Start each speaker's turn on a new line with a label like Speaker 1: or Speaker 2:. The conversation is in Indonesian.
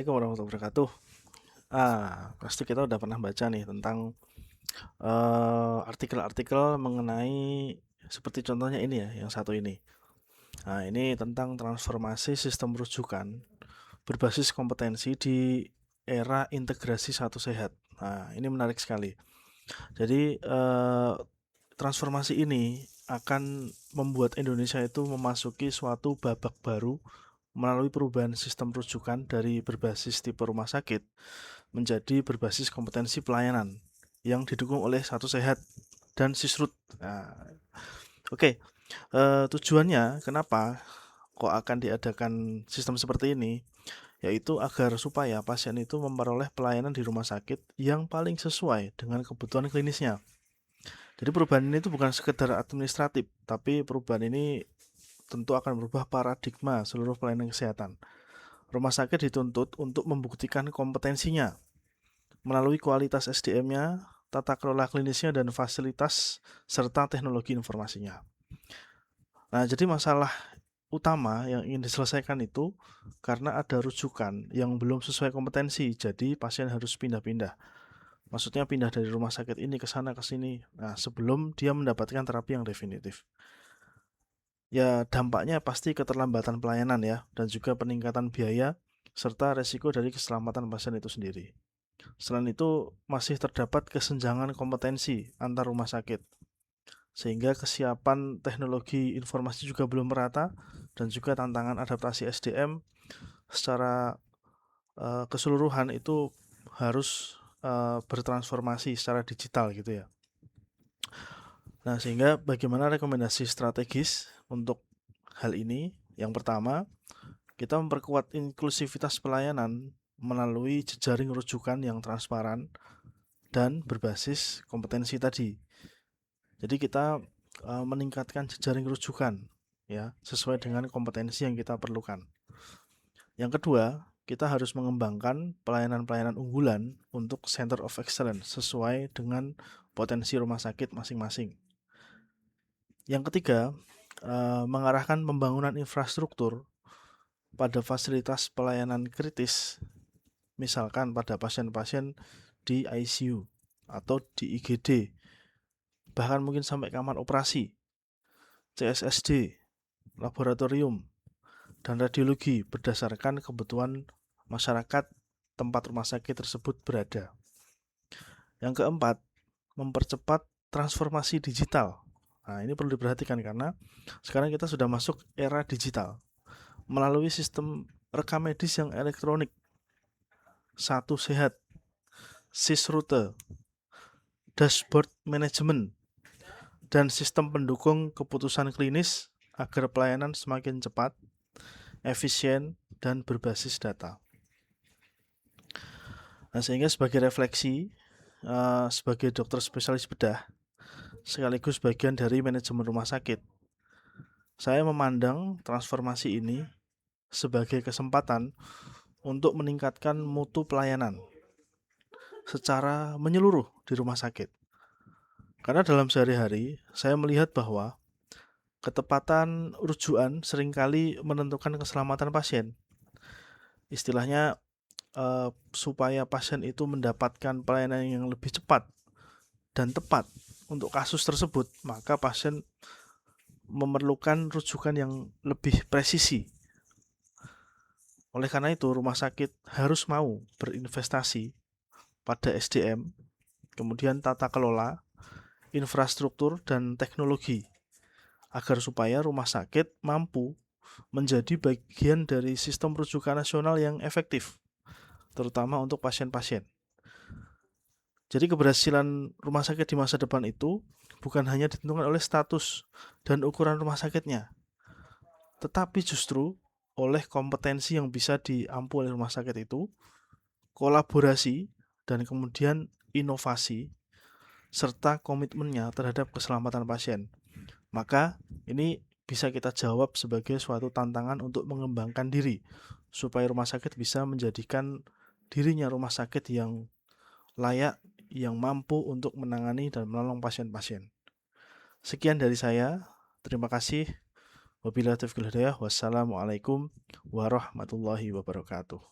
Speaker 1: Assalamualaikum warahmatullahi wabarakatuh. Pasti kita udah pernah baca nih tentang artikel-artikel mengenai seperti contohnya ini ya, yang satu ini. Nah, ini tentang transformasi sistem rujukan berbasis kompetensi di era integrasi satu sehat. Nah, ini menarik sekali. Jadi, transformasi ini akan membuat Indonesia itu memasuki suatu babak baru melalui perubahan sistem rujukan dari berbasis tipe rumah sakit menjadi berbasis kompetensi pelayanan yang didukung oleh Satu Sehat dan Sisrut. Nah, oke, tujuannya kenapa kok akan diadakan sistem seperti ini? Yaitu agar supaya pasien itu memperoleh pelayanan di rumah sakit yang paling sesuai dengan kebutuhan klinisnya. Jadi perubahan ini itu bukan sekedar administratif, tapi perubahan ini tentu akan merubah paradigma seluruh pelayanan kesehatan. Rumah sakit dituntut untuk membuktikan kompetensinya melalui kualitas SDM-nya, tata kelola klinisnya, dan fasilitas serta teknologi informasinya. Nah, jadi masalah utama yang ingin diselesaikan itu karena ada rujukan yang belum sesuai kompetensi, jadi pasien harus pindah-pindah. Maksudnya pindah dari rumah sakit ini ke sana ke sini. Nah, sebelum dia mendapatkan terapi yang definitif. Ya, dampaknya pasti keterlambatan pelayanan ya, dan juga peningkatan biaya serta resiko dari keselamatan pasien itu sendiri. Selain itu, masih terdapat kesenjangan kompetensi antar rumah sakit, sehingga kesiapan teknologi informasi juga belum merata, dan juga tantangan adaptasi SDM secara keseluruhan itu harus bertransformasi secara digital gitu ya. Nah, sehingga bagaimana rekomendasi strategis untuk hal ini? Yang pertama, kita memperkuat inklusivitas pelayanan melalui jejaring rujukan yang transparan dan berbasis kompetensi tadi. Jadi kita meningkatkan jejaring rujukan ya, sesuai dengan kompetensi yang kita perlukan. Yang kedua, kita harus mengembangkan pelayanan-pelayanan unggulan untuk Center of Excellence sesuai dengan potensi rumah sakit masing-masing. Yang ketiga, mengarahkan pembangunan infrastruktur pada fasilitas pelayanan kritis, misalkan pada pasien-pasien di ICU atau di IGD, bahkan mungkin sampai kamar operasi, CSSD, laboratorium, dan radiologi berdasarkan kebutuhan masyarakat tempat rumah sakit tersebut berada. Yang keempat, mempercepat transformasi digital. Nah, ini perlu diperhatikan karena sekarang kita sudah masuk era digital melalui sistem rekam medis yang elektronik, Satu Sehat, Sisrute, dashboard manajemen, dan sistem pendukung keputusan klinis agar pelayanan semakin cepat, efisien, dan berbasis data. Nah, sehingga sebagai refleksi, sebagai dokter spesialis bedah, sekaligus bagian dari manajemen rumah sakit, saya memandang transformasi ini sebagai kesempatan untuk meningkatkan mutu pelayanan secara menyeluruh di rumah sakit. Karena dalam sehari-hari, saya melihat bahwa ketepatan rujukan seringkali menentukan keselamatan pasien. Istilahnya, supaya pasien itu mendapatkan pelayanan yang lebih cepat dan tepat untuk kasus tersebut, maka pasien memerlukan rujukan yang lebih presisi. Oleh karena itu, rumah sakit harus mau berinvestasi pada SDM, kemudian tata kelola, infrastruktur, dan teknologi, agar supaya rumah sakit mampu menjadi bagian dari sistem rujukan nasional yang efektif, terutama untuk pasien-pasien. Jadi keberhasilan rumah sakit di masa depan itu bukan hanya ditentukan oleh status dan ukuran rumah sakitnya, tetapi justru oleh kompetensi yang bisa diampu oleh rumah sakit itu, kolaborasi, dan kemudian inovasi, serta komitmennya terhadap keselamatan pasien. Maka ini bisa kita jawab sebagai suatu tantangan untuk mengembangkan diri, supaya rumah sakit bisa menjadikan dirinya rumah sakit yang layak, yang mampu untuk menangani dan menolong pasien-pasien. Sekian dari saya, terima kasih. Wabillahi taufiq wal hidayah. Wassalamualaikum warahmatullahi wabarakatuh.